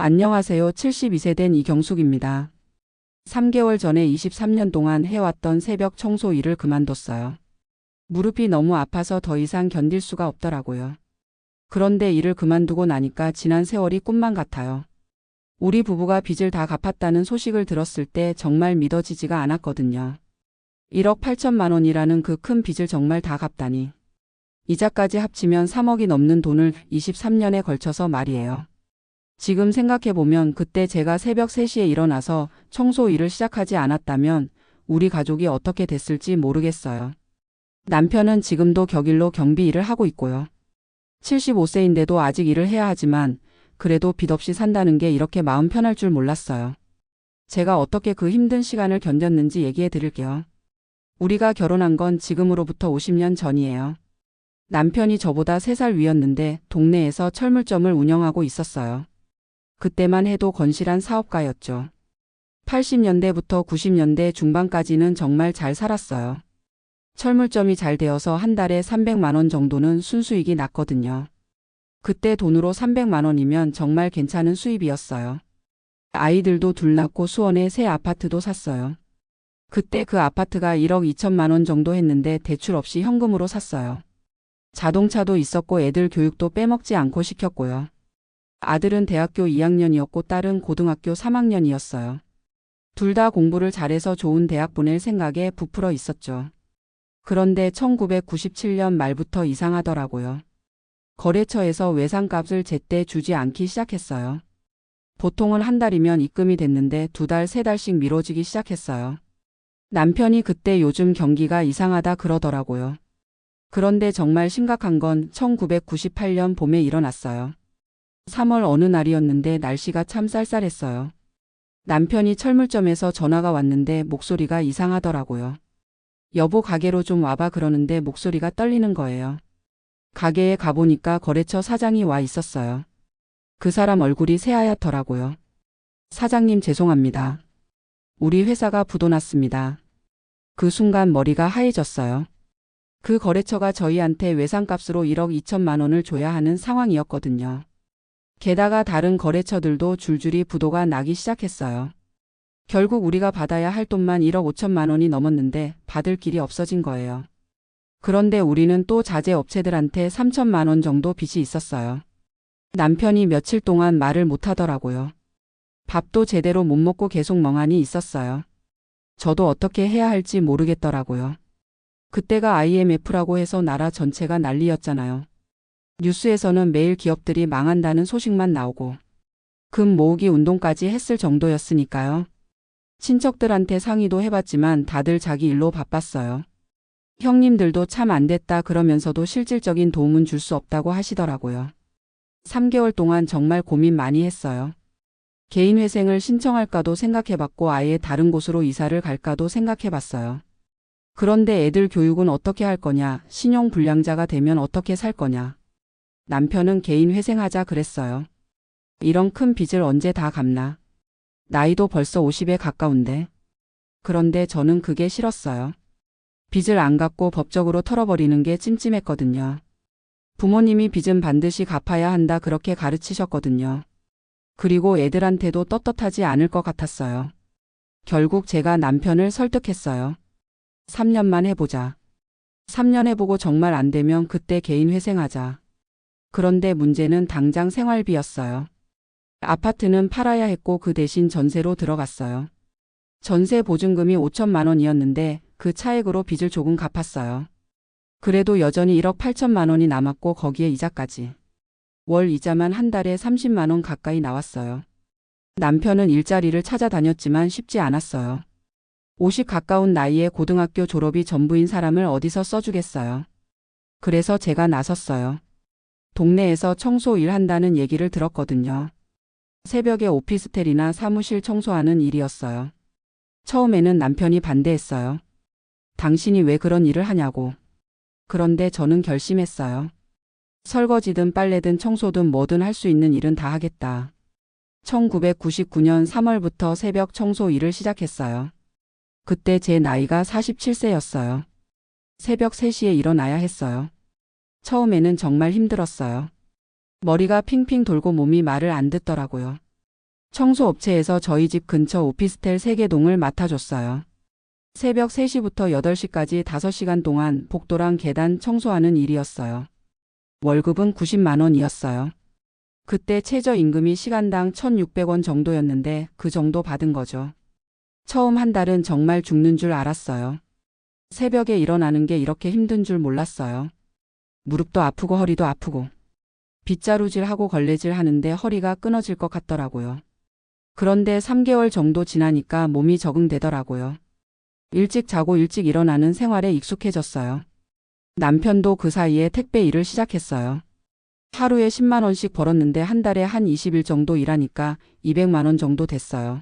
안녕하세요. 72세 된 이경숙입니다. 3개월 전에 23년 동안 해왔던 새벽 청소 일을 그만뒀어요. 무릎이 너무 아파서 더 이상 견딜 수가 없더라고요. 그런데 일을 그만두고 나니까 지난 세월이 꿈만 같아요. 우리 부부가 빚을 다 갚았다는 소식을 들었을 때 정말 믿어지지가 않았거든요. 1억 8천만 원이라는 그 큰 빚을 정말 다 갚다니. 이자까지 합치면 3억이 넘는 돈을 23년에 걸쳐서 말이에요. 지금 생각해보면 그때 제가 새벽 3시에 일어나서 청소 일을 시작하지 않았다면 우리 가족이 어떻게 됐을지 모르겠어요. 남편은 지금도 격일로 경비 일을 하고 있고요. 75세인데도 아직 일을 해야 하지만 그래도 빚 없이 산다는 게 이렇게 마음 편할 줄 몰랐어요. 제가 어떻게 그 힘든 시간을 견뎠는지 얘기해 드릴게요. 우리가 결혼한 건 지금으로부터 50년 전이에요. 남편이 저보다 3살 위였는데 동네에서 철물점을 운영하고 있었어요. 그때만 해도 건실한 사업가였죠. 80년대부터 90년대 중반까지는 정말 잘 살았어요. 철물점이 잘 되어서 한 달에 300만 원 정도는 순수익이 났거든요. 그때 돈으로 300만 원이면 정말 괜찮은 수입이었어요. 아이들도 둘 낳고 수원에 새 아파트도 샀어요. 그때 그 아파트가 1억 2천만 원 정도 했는데 대출 없이 현금으로 샀어요. 자동차도 있었고 애들 교육도 빼먹지 않고 시켰고요. 아들은 대학교 2학년이었고 딸은 고등학교 3학년이었어요. 둘 다 공부를 잘해서 좋은 대학 보낼 생각에 부풀어 있었죠. 그런데 1997년 말부터 이상하더라고요. 거래처에서 외상값을 제때 주지 않기 시작했어요. 보통은 한 달이면 입금이 됐는데 2달, 3달씩 미뤄지기 시작했어요. 남편이 그때 요즘 경기가 이상하다 그러더라고요. 그런데 정말 심각한 건 1998년 봄에 일어났어요. 3월 어느 날이었는데 날씨가 참 쌀쌀했어요. 남편이 철물점에서 전화가 왔는데 목소리가 이상하더라고요. 여보 가게로 좀 와봐 그러는데 목소리가 떨리는 거예요. 가게에 가보니까 거래처 사장이 와 있었어요. 그 사람 얼굴이 새하얗더라고요. 사장님 죄송합니다. 우리 회사가 부도났습니다. 그 순간 머리가 하얘졌어요. 그 거래처가 저희한테 외상값으로 1억 2천만 원을 줘야 하는 상황이었거든요. 게다가 다른 거래처들도 줄줄이 부도가 나기 시작했어요. 결국 우리가 받아야 할 돈만 1억 5천만 원이 넘었는데 받을 길이 없어진 거예요. 그런데 우리는 또 자재 업체들한테 3천만 원 정도 빚이 있었어요. 남편이 며칠 동안 말을 못 하더라고요. 밥도 제대로 못 먹고 계속 멍하니 있었어요. 저도 어떻게 해야 할지 모르겠더라고요. 그때가 IMF라고 해서 나라 전체가 난리였잖아요. 뉴스에서는 매일 기업들이 망한다는 소식만 나오고 금 모으기 운동까지 했을 정도였으니까요. 친척들한테 상의도 해봤지만 다들 자기 일로 바빴어요. 형님들도 참 안 됐다 그러면서도 실질적인 도움은 줄 수 없다고 하시더라고요. 3개월 동안 정말 고민 많이 했어요. 개인회생을 신청할까도 생각해봤고 아예 다른 곳으로 이사를 갈까도 생각해봤어요. 그런데 애들 교육은 어떻게 할 거냐, 신용불량자가 되면 어떻게 살 거냐. 남편은 개인회생하자 그랬어요. 이런 큰 빚을 언제 다 갚나. 나이도 벌써 50에 가까운데. 그런데 저는 그게 싫었어요. 빚을 안 갚고 법적으로 털어버리는 게 찜찜했거든요. 부모님이 빚은 반드시 갚아야 한다 그렇게 가르치셨거든요. 그리고 애들한테도 떳떳하지 않을 것 같았어요. 결국 제가 남편을 설득했어요. 3년만 해보자. 3년 해보고 정말 안 되면 그때 개인회생하자. 그런데 문제는 당장 생활비였어요. 아파트는 팔아야 했고 그 대신 전세로 들어갔어요. 전세 보증금이 5천만 원이었는데 그 차액으로 빚을 조금 갚았어요. 그래도 여전히 1억 8천만 원이 남았고 거기에 이자까지. 월 이자만 한 달에 30만 원 가까이 나왔어요. 남편은 일자리를 찾아다녔지만 쉽지 않았어요. 50 가까운 나이에 고등학교 졸업이 전부인 사람을 어디서 써주겠어요. 그래서 제가 나섰어요. 동네에서 청소 일 한다는 얘기를 들었거든요. 새벽에 오피스텔이나 사무실 청소하는 일이었어요. 처음에는 남편이 반대했어요. 당신이 왜 그런 일을 하냐고. 그런데 저는 결심했어요. 설거지든 빨래든 청소든 뭐든 할 수 있는 일은 다 하겠다. 1999년 3월부터 새벽 청소 일을 시작했어요. 그때 제 나이가 47세였어요. 새벽 3시에 일어나야 했어요. 처음에는 정말 힘들었어요. 머리가 핑핑 돌고 몸이 말을 안 듣더라고요. 청소업체에서 저희 집 근처 오피스텔 3개 동을 맡아줬어요. 새벽 3시부터 8시까지 5시간 동안 복도랑 계단 청소하는 일이었어요. 월급은 90만 원이었어요. 그때 최저임금이 시간당 1,600원 정도였는데 그 정도 받은 거죠. 처음 한 달은 정말 죽는 줄 알았어요. 새벽에 일어나는 게 이렇게 힘든 줄 몰랐어요. 무릎도 아프고 허리도 아프고 빗자루질하고 걸레질 하는데 허리가 끊어질 것 같더라고요. 그런데 3개월 정도 지나니까 몸이 적응되더라고요. 일찍 자고 일찍 일어나는 생활에 익숙해졌어요. 남편도 그 사이에 택배 일을 시작했어요. 하루에 10만 원씩 벌었는데 한 달에 한 20일 정도 일하니까 200만 원 정도 됐어요.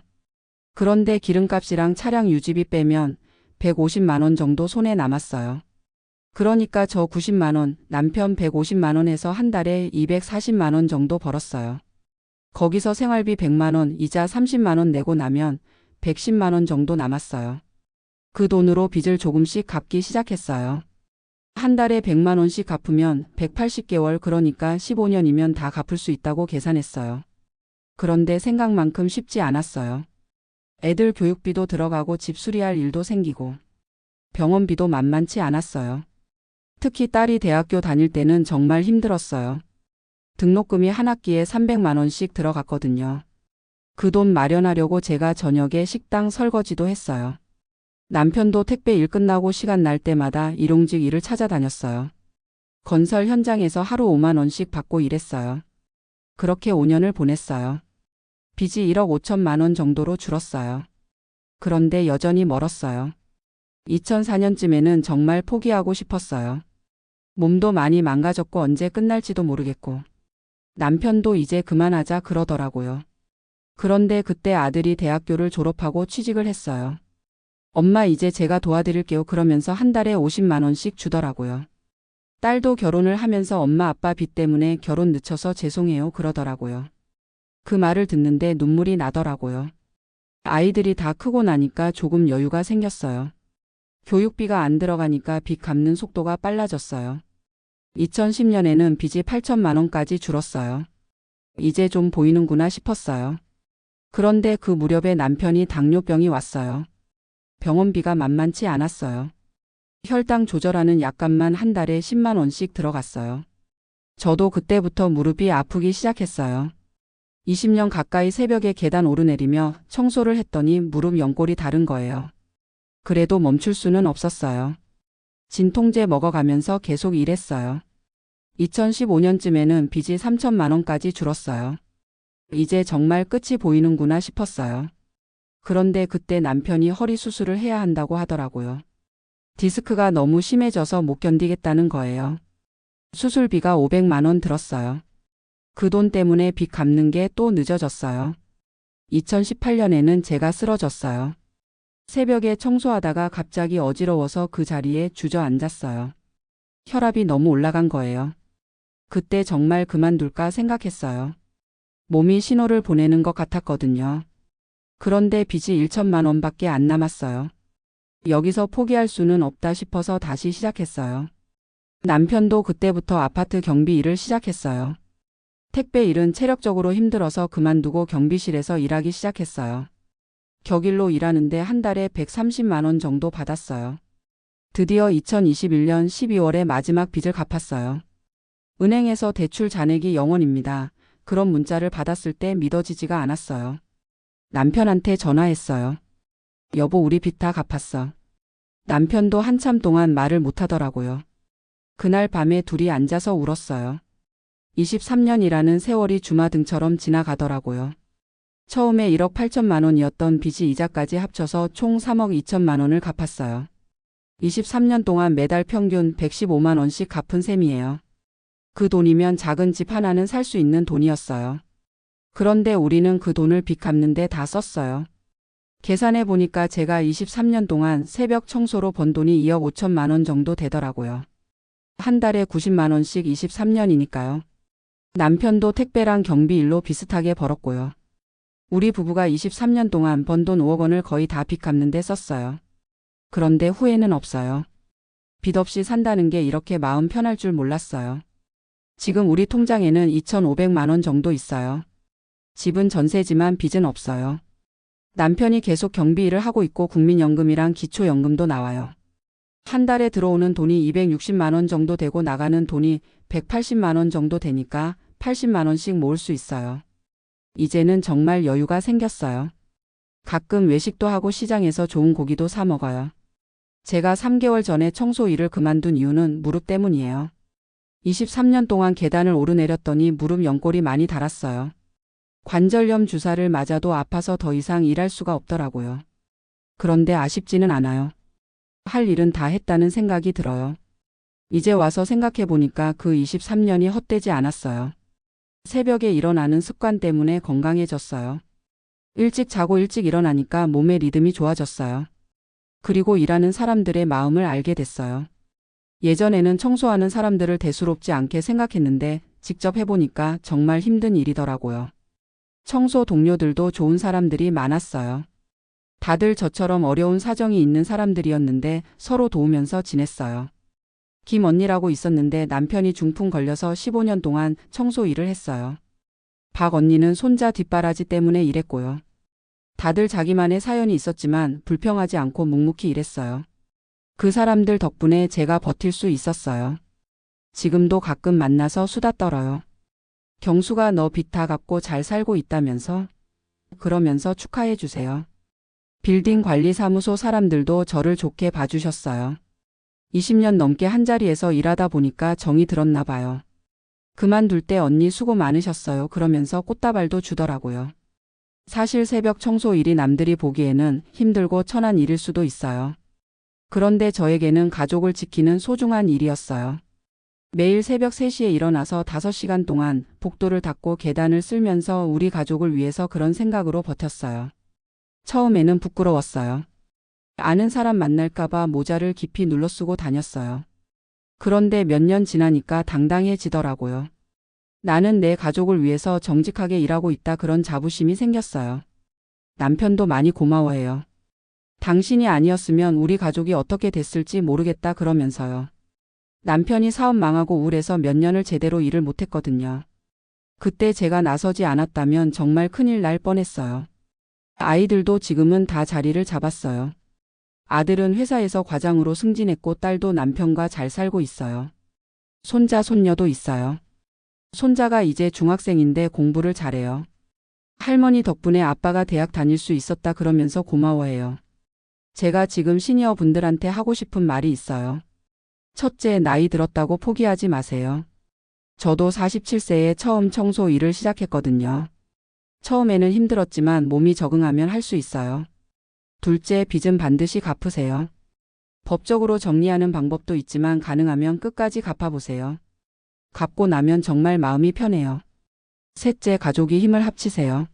그런데 기름값이랑 차량 유지비 빼면 150만 원 정도 손에 남았어요. 그러니까 저 90만 원, 남편 150만 원에서 한 달에 240만 원 정도 벌었어요. 거기서 생활비 100만 원, 이자 30만 원 내고 나면 110만 원 정도 남았어요. 그 돈으로 빚을 조금씩 갚기 시작했어요. 한 달에 100만 원씩 갚으면 180개월, 그러니까 15년이면 다 갚을 수 있다고 계산했어요. 그런데 생각만큼 쉽지 않았어요. 애들 교육비도 들어가고 집 수리할 일도 생기고 병원비도 만만치 않았어요. 특히 딸이 대학교 다닐 때는 정말 힘들었어요. 등록금이 한 학기에 300만 원씩 들어갔거든요. 그 돈 마련하려고 제가 저녁에 식당 설거지도 했어요. 남편도 택배 일 끝나고 시간 날 때마다 일용직 일을 찾아다녔어요. 건설 현장에서 하루 5만 원씩 받고 일했어요. 그렇게 5년을 보냈어요. 빚이 1억 5천만 원 정도로 줄었어요. 그런데 여전히 멀었어요. 2004년쯤에는 정말 포기하고 싶었어요. 몸도 많이 망가졌고 언제 끝날지도 모르겠고 남편도 이제 그만하자 그러더라고요. 그런데 그때 아들이 대학교를 졸업하고 취직을 했어요. 엄마 이제 제가 도와드릴게요 그러면서 한 달에 50만 원씩 주더라고요. 딸도 결혼을 하면서 엄마 아빠 빚 때문에 결혼 늦춰서 죄송해요 그러더라고요. 그 말을 듣는데 눈물이 나더라고요. 아이들이 다 크고 나니까 조금 여유가 생겼어요. 교육비가 안 들어가니까 빚 갚는 속도가 빨라졌어요. 2010년에는 빚이 8천만 원까지 줄었어요. 이제 좀 보이는구나 싶었어요. 그런데 그 무렵에 남편이 당뇨병이 왔어요. 병원비가 만만치 않았어요. 혈당 조절하는 약값만 한 달에 10만 원씩 들어갔어요. 저도 그때부터 무릎이 아프기 시작했어요. 20년 가까이 새벽에 계단 오르내리며 청소를 했더니 무릎 연골이 다른 거예요. 그래도 멈출 수는 없었어요. 진통제 먹어가면서 계속 일했어요. 2015년쯤에는 빚이 3천만 원까지 줄었어요. 이제 정말 끝이 보이는구나 싶었어요. 그런데 그때 남편이 허리 수술을 해야 한다고 하더라고요. 디스크가 너무 심해져서 못 견디겠다는 거예요. 수술비가 500만 원 들었어요. 그 돈 때문에 빚 갚는 게 또 늦어졌어요. 2018년에는 제가 쓰러졌어요. 새벽에 청소하다가 갑자기 어지러워서 그 자리에 주저앉았어요. 혈압이 너무 올라간 거예요. 그때 정말 그만둘까 생각했어요. 몸이 신호를 보내는 것 같았거든요. 그런데 빚이 1천만 원밖에 안 남았어요. 여기서 포기할 수는 없다 싶어서 다시 시작했어요. 남편도 그때부터 아파트 경비 일을 시작했어요. 택배 일은 체력적으로 힘들어서 그만두고 경비실에서 일하기 시작했어요. 격일로 일하는데 한 달에 130만 원 정도 받았어요. 드디어 2021년 12월에 마지막 빚을 갚았어요. 은행에서 대출 잔액이 0원입니다. 그런 문자를 받았을 때 믿어지지가 않았어요. 남편한테 전화했어요. 여보 우리 빚 다 갚았어. 남편도 한참 동안 말을 못하더라고요. 그날 밤에 둘이 앉아서 울었어요. 23년이라는 세월이 주마등처럼 지나가더라고요. 처음에 1억 8천만 원이었던 빚이 이자까지 합쳐서 총 3억 2천만 원을 갚았어요. 23년 동안 매달 평균 115만 원씩 갚은 셈이에요. 그 돈이면 작은 집 하나는 살 수 있는 돈이었어요. 그런데 우리는 그 돈을 빚 갚는 데 다 썼어요. 계산해 보니까 제가 23년 동안 새벽 청소로 번 돈이 2억 5천만 원 정도 되더라고요. 한 달에 90만 원씩 23년이니까요. 남편도 택배랑 경비 일로 비슷하게 벌었고요. 우리 부부가 23년 동안 번 돈 5억 원을 거의 다 빚 갚는 데 썼어요. 그런데 후회는 없어요. 빚 없이 산다는 게 이렇게 마음 편할 줄 몰랐어요. 지금 우리 통장에는 2,500만 원 정도 있어요. 집은 전세지만 빚은 없어요. 남편이 계속 경비 일을 하고 있고 국민연금이랑 기초연금도 나와요. 한 달에 들어오는 돈이 260만 원 정도 되고 나가는 돈이 180만 원 정도 되니까 80만 원씩 모을 수 있어요. 이제는 정말 여유가 생겼어요. 가끔 외식도 하고 시장에서 좋은 고기도 사 먹어요. 제가 3개월 전에 청소 일을 그만둔 이유는 무릎 때문이에요. 23년 동안 계단을 오르내렸더니 무릎 연골이 많이 닳았어요. 관절염 주사를 맞아도 아파서 더 이상 일할 수가 없더라고요. 그런데 아쉽지는 않아요. 할 일은 다 했다는 생각이 들어요. 이제 와서 생각해 보니까 그 23년이 헛되지 않았어요. 새벽에 일어나는 습관 때문에 건강해졌어요. 일찍 자고 일찍 일어나니까 몸의 리듬이 좋아졌어요. 그리고 일하는 사람들의 마음을 알게 됐어요. 예전에는 청소하는 사람들을 대수롭지 않게 생각했는데 직접 해보니까 정말 힘든 일이더라고요. 청소 동료들도 좋은 사람들이 많았어요. 다들 저처럼 어려운 사정이 있는 사람들이었는데 서로 도우면서 지냈어요. 김 언니라고 있었는데 남편이 중풍 걸려서 15년 동안 청소 일을 했어요. 박 언니는 손자 뒷바라지 때문에 일했고요. 다들 자기만의 사연이 있었지만 불평하지 않고 묵묵히 일했어요. 그 사람들 덕분에 제가 버틸 수 있었어요. 지금도 가끔 만나서 수다 떨어요. 경수가 너 빚 다 갚고 잘 살고 있다면서? 그러면서 축하해 주세요. 빌딩 관리사무소 사람들도 저를 좋게 봐주셨어요. 20년 넘게 한자리에서 일하다 보니까 정이 들었나 봐요. 그만둘 때 언니 수고 많으셨어요. 그러면서 꽃다발도 주더라고요. 사실 새벽 청소 일이 남들이 보기에는 힘들고 천한 일일 수도 있어요. 그런데 저에게는 가족을 지키는 소중한 일이었어요. 매일 새벽 3시에 일어나서 5시간 동안 복도를 닦고 계단을 쓸면서 우리 가족을 위해서 그런 생각으로 버텼어요. 처음에는 부끄러웠어요. 아는 사람 만날까봐 모자를 깊이 눌러쓰고 다녔어요. 그런데 몇 년 지나니까 당당해지더라고요. 나는 내 가족을 위해서 정직하게 일하고 있다 그런 자부심이 생겼어요. 남편도 많이 고마워해요. 당신이 아니었으면 우리 가족이 어떻게 됐을지 모르겠다 그러면서요. 남편이 사업 망하고 우울해서 몇 년을 제대로 일을 못했거든요. 그때 제가 나서지 않았다면 정말 큰일 날 뻔했어요. 아이들도 지금은 다 자리를 잡았어요. 아들은 회사에서 과장으로 승진했고 딸도 남편과 잘 살고 있어요. 손자, 손녀도 있어요. 손자가 이제 중학생인데 공부를 잘해요. 할머니 덕분에 아빠가 대학 다닐 수 있었다 그러면서 고마워해요. 제가 지금 시니어 분들한테 하고 싶은 말이 있어요. 첫째, 나이 들었다고 포기하지 마세요. 저도 47세에 처음 청소 일을 시작했거든요. 처음에는 힘들었지만 몸이 적응하면 할 수 있어요. 둘째, 빚은 반드시 갚으세요. 법적으로 정리하는 방법도 있지만 가능하면 끝까지 갚아보세요. 갚고 나면 정말 마음이 편해요. 셋째, 가족이 힘을 합치세요.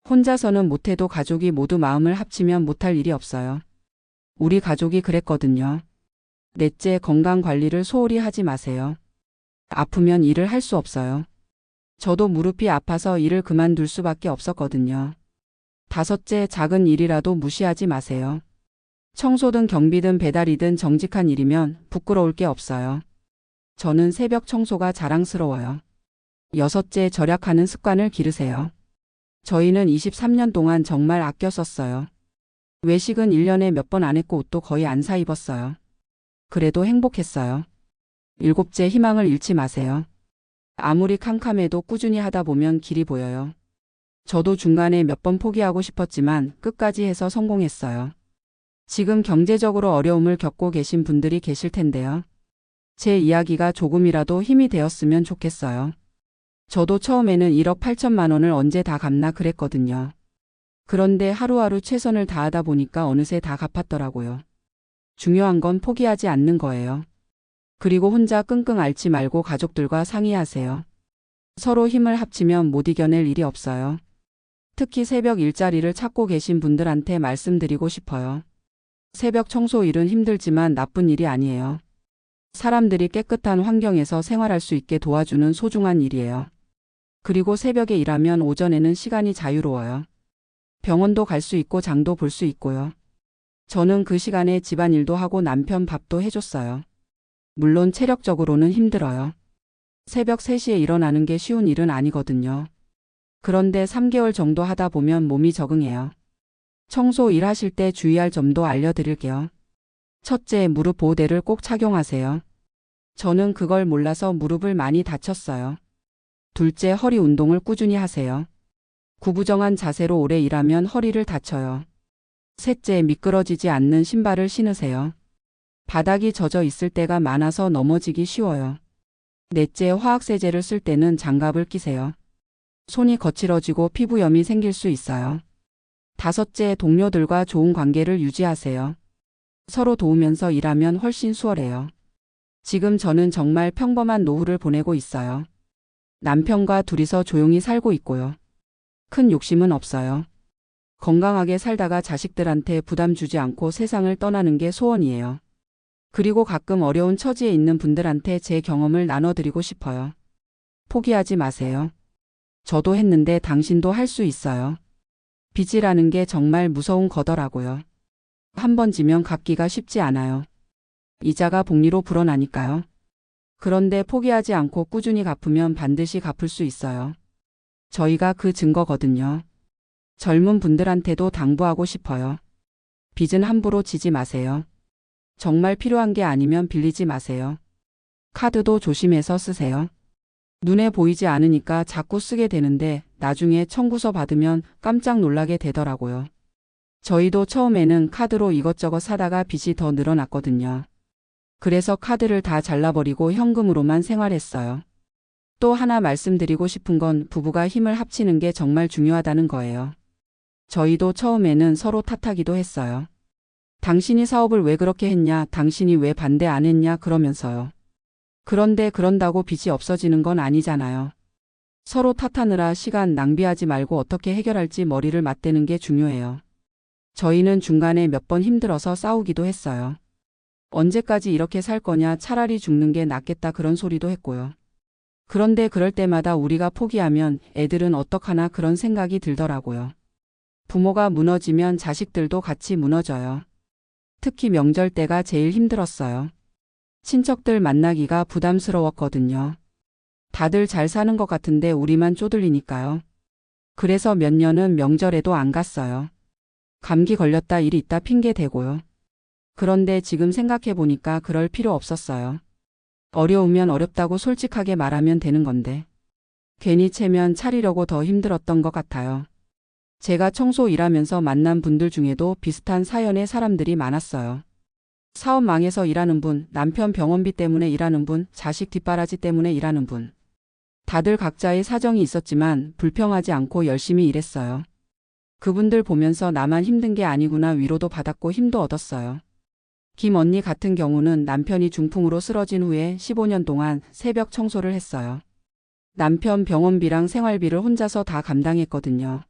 혼자서는 못해도 가족이 모두 마음을 합치면 못할 일이 없어요. 우리 가족이 그랬거든요. 넷째, 건강 관리를 소홀히 하지 마세요. 아프면 일을 할 수 없어요. 저도 무릎이 아파서 일을 그만둘 수밖에 없었거든요. 다섯째, 작은 일이라도 무시하지 마세요. 청소든 경비든 배달이든 정직한 일이면 부끄러울 게 없어요. 저는 새벽 청소가 자랑스러워요. 여섯째, 절약하는 습관을 기르세요. 저희는 23년 동안 정말 아껴 썼어요. 외식은 1년에 몇 번 안 했고 옷도 거의 안 사 입었어요. 그래도 행복했어요. 일곱째, 희망을 잃지 마세요. 아무리 캄캄해도 꾸준히 하다 보면 길이 보여요. 저도 중간에 몇 번 포기하고 싶었지만 끝까지 해서 성공했어요. 지금 경제적으로 어려움을 겪고 계신 분들이 계실 텐데요. 제 이야기가 조금이라도 힘이 되었으면 좋겠어요. 저도 처음에는 1억 8천만 원을 언제 다 갚나 그랬거든요. 그런데 하루하루 최선을 다하다 보니까 어느새 다 갚았더라고요. 중요한 건 포기하지 않는 거예요. 그리고 혼자 끙끙 앓지 말고 가족들과 상의하세요. 서로 힘을 합치면 못 이겨낼 일이 없어요. 특히 새벽 일자리를 찾고 계신 분들한테 말씀드리고 싶어요. 새벽 청소 일은 힘들지만 나쁜 일이 아니에요. 사람들이 깨끗한 환경에서 생활할 수 있게 도와주는 소중한 일이에요. 그리고 새벽에 일하면 오전에는 시간이 자유로워요. 병원도 갈 수 있고 장도 볼 수 있고요. 저는 그 시간에 집안일도 하고 남편 밥도 해줬어요. 물론 체력적으로는 힘들어요. 새벽 3시에 일어나는 게 쉬운 일은 아니거든요. 그런데 3개월 정도 하다 보면 몸이 적응해요. 청소 일 하실 때 주의할 점도 알려드릴게요. 첫째, 무릎 보호대를 꼭 착용하세요. 저는 그걸 몰라서 무릎을 많이 다쳤어요. 둘째, 허리 운동을 꾸준히 하세요. 구부정한 자세로 오래 일하면 허리를 다쳐요. 셋째, 미끄러지지 않는 신발을 신으세요. 바닥이 젖어 있을 때가 많아서 넘어지기 쉬워요. 넷째, 화학세제를 쓸 때는 장갑을 끼세요. 손이 거칠어지고 피부염이 생길 수 있어요. 다섯째, 동료들과 좋은 관계를 유지하세요. 서로 도우면서 일하면 훨씬 수월해요. 지금 저는 정말 평범한 노후를 보내고 있어요. 남편과 둘이서 조용히 살고 있고요. 큰 욕심은 없어요. 건강하게 살다가 자식들한테 부담 주지 않고 세상을 떠나는 게 소원이에요. 그리고 가끔 어려운 처지에 있는 분들한테 제 경험을 나눠드리고 싶어요. 포기하지 마세요. 저도 했는데 당신도 할 수 있어요. 빚이라는 게 정말 무서운 거더라고요. 한 번 지면 갚기가 쉽지 않아요. 이자가 복리로 불어나니까요. 그런데 포기하지 않고 꾸준히 갚으면 반드시 갚을 수 있어요. 저희가 그 증거거든요. 젊은 분들한테도 당부하고 싶어요. 빚은 함부로 지지 마세요. 정말 필요한 게 아니면 빌리지 마세요. 카드도 조심해서 쓰세요. 눈에 보이지 않으니까 자꾸 쓰게 되는데 나중에 청구서 받으면 깜짝 놀라게 되더라고요. 저희도 처음에는 카드로 이것저것 사다가 빚이 더 늘어났거든요. 그래서 카드를 다 잘라버리고 현금으로만 생활했어요. 또 하나 말씀드리고 싶은 건 부부가 힘을 합치는 게 정말 중요하다는 거예요. 저희도 처음에는 서로 탓하기도 했어요. 당신이 사업을 왜 그렇게 했냐, 당신이 왜 반대 안 했냐 그러면서요. 그런데 그런다고 빚이 없어지는 건 아니잖아요. 서로 탓하느라 시간 낭비하지 말고 어떻게 해결할지 머리를 맞대는 게 중요해요. 저희는 중간에 몇 번 힘들어서 싸우기도 했어요. 언제까지 이렇게 살 거냐, 차라리 죽는 게 낫겠다 그런 소리도 했고요. 그런데 그럴 때마다 우리가 포기하면 애들은 어떡하나 그런 생각이 들더라고요. 부모가 무너지면 자식들도 같이 무너져요. 특히 명절 때가 제일 힘들었어요. 친척들 만나기가 부담스러웠거든요. 다들 잘 사는 것 같은데 우리만 쪼들리니까요. 그래서 몇 년은 명절에도 안 갔어요. 감기 걸렸다 일 있다 핑계 대고요. 그런데 지금 생각해 보니까 그럴 필요 없었어요. 어려우면 어렵다고 솔직하게 말하면 되는 건데. 괜히 체면 차리려고 더 힘들었던 것 같아요. 제가 청소 일하면서 만난 분들 중에도 비슷한 사연의 사람들이 많았어요. 사업 망해서 일하는 분, 남편 병원비 때문에 일하는 분, 자식 뒷바라지 때문에 일하는 분. 다들 각자의 사정이 있었지만 불평하지 않고 열심히 일했어요. 그분들 보면서 나만 힘든 게 아니구나 위로도 받았고 힘도 얻었어요. 김 언니 같은 경우는 남편이 중풍으로 쓰러진 후에 15년 동안 새벽 청소를 했어요. 남편 병원비랑 생활비를 혼자서 다 감당했거든요.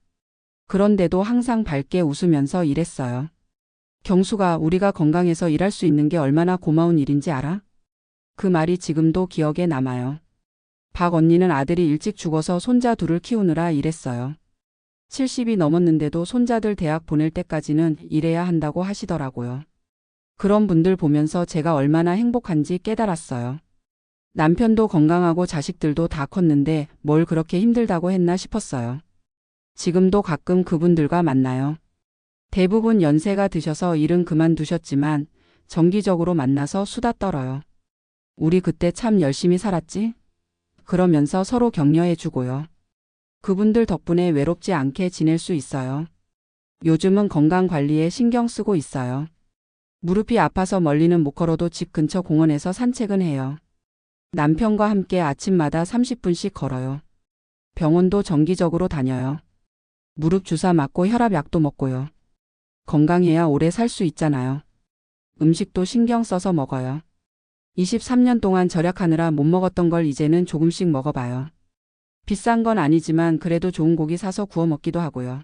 그런데도 항상 밝게 웃으면서 일했어요. 경수가 우리가 건강해서 일할 수 있는 게 얼마나 고마운 일인지 알아? 그 말이 지금도 기억에 남아요. 박 언니는 아들이 일찍 죽어서 손자 둘을 키우느라 일했어요. 70이 넘었는데도 손자들 대학 보낼 때까지는 일해야 한다고 하시더라고요. 그런 분들 보면서 제가 얼마나 행복한지 깨달았어요. 남편도 건강하고 자식들도 다 컸는데 뭘 그렇게 힘들다고 했나 싶었어요. 지금도 가끔 그분들과 만나요. 대부분 연세가 드셔서 일은 그만두셨지만 정기적으로 만나서 수다 떨어요. 우리 그때 참 열심히 살았지? 그러면서 서로 격려해주고요. 그분들 덕분에 외롭지 않게 지낼 수 있어요. 요즘은 건강 관리에 신경 쓰고 있어요. 무릎이 아파서 멀리는 못 걸어도 집 근처 공원에서 산책은 해요. 남편과 함께 아침마다 30분씩 걸어요. 병원도 정기적으로 다녀요. 무릎 주사 맞고 혈압약도 먹고요. 건강해야 오래 살 수 있잖아요. 음식도 신경 써서 먹어요. 23년 동안 절약하느라 못 먹었던 걸 이제는 조금씩 먹어봐요. 비싼 건 아니지만 그래도 좋은 고기 사서 구워 먹기도 하고요.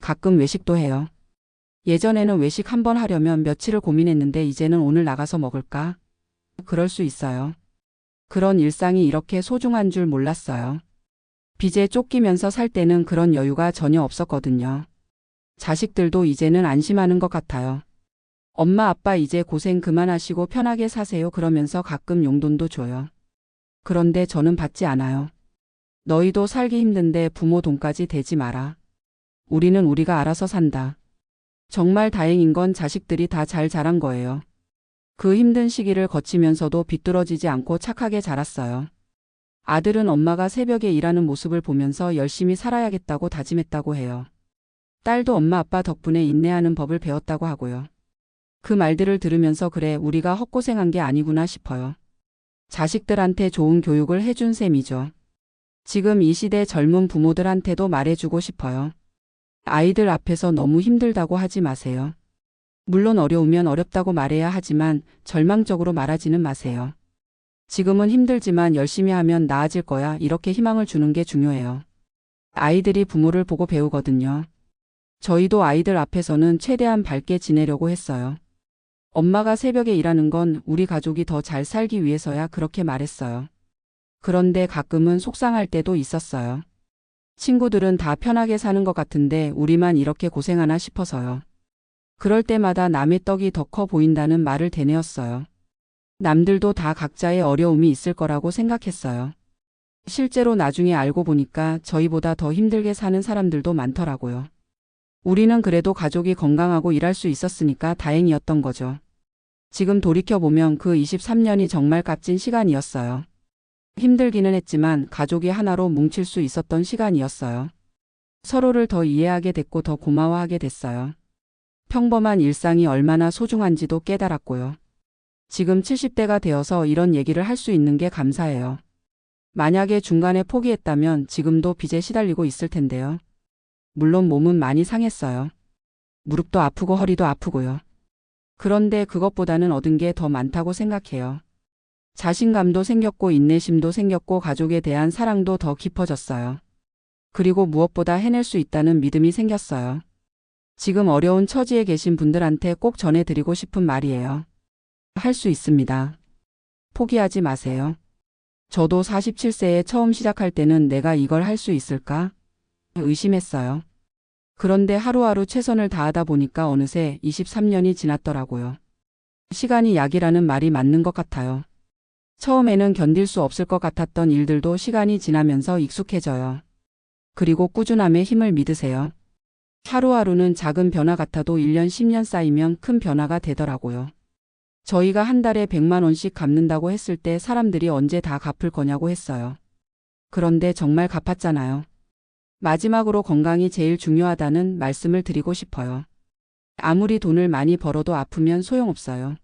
가끔 외식도 해요. 예전에는 외식 한번 하려면 며칠을 고민했는데 이제는 오늘 나가서 먹을까? 그럴 수 있어요. 그런 일상이 이렇게 소중한 줄 몰랐어요. 빚에 쫓기면서 살 때는 그런 여유가 전혀 없었거든요. 자식들도 이제는 안심하는 것 같아요. 엄마 아빠 이제 고생 그만하시고 편하게 사세요 그러면서 가끔 용돈도 줘요. 그런데 저는 받지 않아요. 너희도 살기 힘든데 부모 돈까지 대지 마라. 우리는 우리가 알아서 산다. 정말 다행인 건 자식들이 다 잘 자란 거예요. 그 힘든 시기를 거치면서도 비뚤어지지 않고 착하게 자랐어요. 아들은 엄마가 새벽에 일하는 모습을 보면서 열심히 살아야겠다고 다짐했다고 해요. 딸도 엄마 아빠 덕분에 인내하는 법을 배웠다고 하고요. 그 말들을 들으면서 그래 우리가 헛고생한 게 아니구나 싶어요. 자식들한테 좋은 교육을 해준 셈이죠. 지금 이 시대 젊은 부모들한테도 말해주고 싶어요. 아이들 앞에서 너무 힘들다고 하지 마세요. 물론 어려우면 어렵다고 말해야 하지만 절망적으로 말하지는 마세요. 지금은 힘들지만 열심히 하면 나아질 거야 이렇게 희망을 주는 게 중요해요. 아이들이 부모를 보고 배우거든요. 저희도 아이들 앞에서는 최대한 밝게 지내려고 했어요. 엄마가 새벽에 일하는 건 우리 가족이 더 잘 살기 위해서야 그렇게 말했어요. 그런데 가끔은 속상할 때도 있었어요. 친구들은 다 편하게 사는 것 같은데 우리만 이렇게 고생하나 싶어서요. 그럴 때마다 남의 떡이 더 커 보인다는 말을 되뇌었어요. 남들도 다 각자의 어려움이 있을 거라고 생각했어요. 실제로 나중에 알고 보니까 저희보다 더 힘들게 사는 사람들도 많더라고요. 우리는 그래도 가족이 건강하고 일할 수 있었으니까 다행이었던 거죠. 지금 돌이켜보면 그 23년이 정말 값진 시간이었어요. 힘들기는 했지만 가족이 하나로 뭉칠 수 있었던 시간이었어요. 서로를 더 이해하게 됐고 더 고마워하게 됐어요. 평범한 일상이 얼마나 소중한지도 깨달았고요. 지금 70대가 되어서 이런 얘기를 할 수 있는 게 감사해요. 만약에 중간에 포기했다면 지금도 빚에 시달리고 있을 텐데요. 물론 몸은 많이 상했어요. 무릎도 아프고 허리도 아프고요. 그런데 그것보다는 얻은 게 더 많다고 생각해요. 자신감도 생겼고 인내심도 생겼고 가족에 대한 사랑도 더 깊어졌어요. 그리고 무엇보다 해낼 수 있다는 믿음이 생겼어요. 지금 어려운 처지에 계신 분들한테 꼭 전해드리고 싶은 말이에요. 할 수 있습니다. 포기하지 마세요. 저도 47세에 처음 시작할 때는 내가 이걸 할 수 있을까? 의심했어요. 그런데 하루하루 최선을 다하다 보니까 어느새 23년이 지났더라고요. 시간이 약이라는 말이 맞는 것 같아요. 처음에는 견딜 수 없을 것 같았던 일들도 시간이 지나면서 익숙해져요. 그리고 꾸준함에 힘을 믿으세요. 하루하루는 작은 변화 같아도 1년 10년 쌓이면 큰 변화가 되더라고요. 저희가 한 달에 100만 원씩 갚는다고 했을 때 사람들이 언제 다 갚을 거냐고 했어요. 그런데 정말 갚았잖아요. 마지막으로 건강이 제일 중요하다는 말씀을 드리고 싶어요. 아무리 돈을 많이 벌어도 아프면 소용없어요.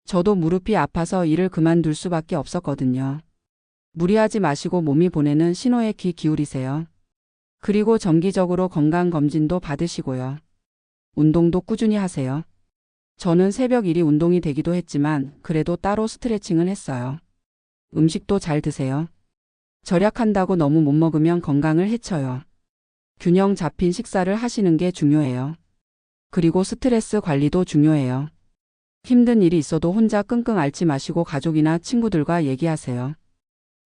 저도 무릎이 아파서 일을 그만둘 수밖에 없었거든요. 무리하지 마시고 몸이 보내는 신호에 귀 기울이세요. 그리고 정기적으로 건강검진도 받으시고요. 운동도 꾸준히 하세요. 저는 새벽 일이 운동이 되기도 했지만 그래도 따로 스트레칭은 했어요. 음식도 잘 드세요. 절약한다고 너무 못 먹으면 건강을 해쳐요. 균형 잡힌 식사를 하시는 게 중요해요. 그리고 스트레스 관리도 중요해요. 힘든 일이 있어도 혼자 끙끙 앓지 마시고 가족이나 친구들과 얘기하세요.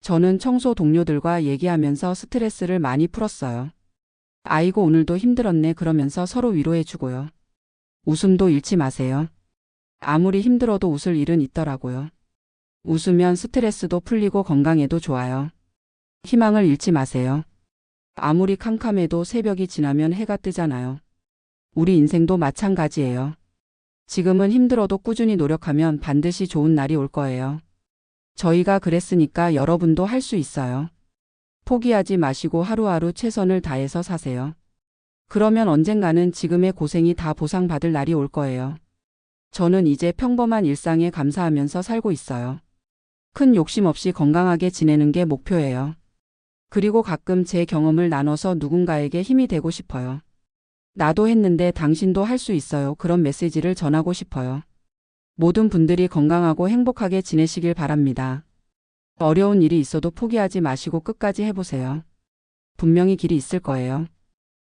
저는 청소 동료들과 얘기하면서 스트레스를 많이 풀었어요. 아이고 오늘도 힘들었네 그러면서 서로 위로해주고요. 웃음도 잃지 마세요. 아무리 힘들어도 웃을 일은 있더라고요. 웃으면 스트레스도 풀리고 건강에도 좋아요. 희망을 잃지 마세요. 아무리 캄캄해도 새벽이 지나면 해가 뜨잖아요. 우리 인생도 마찬가지예요. 지금은 힘들어도 꾸준히 노력하면 반드시 좋은 날이 올 거예요. 저희가 그랬으니까 여러분도 할 수 있어요. 포기하지 마시고 하루하루 최선을 다해서 사세요. 그러면 언젠가는 지금의 고생이 다 보상받을 날이 올 거예요. 저는 이제 평범한 일상에 감사하면서 살고 있어요. 큰 욕심 없이 건강하게 지내는 게 목표예요. 그리고 가끔 제 경험을 나눠서 누군가에게 힘이 되고 싶어요. 나도 했는데 당신도 할 수 있어요. 그런 메시지를 전하고 싶어요. 모든 분들이 건강하고 행복하게 지내시길 바랍니다. 어려운 일이 있어도 포기하지 마시고 끝까지 해보세요. 분명히 길이 있을 거예요.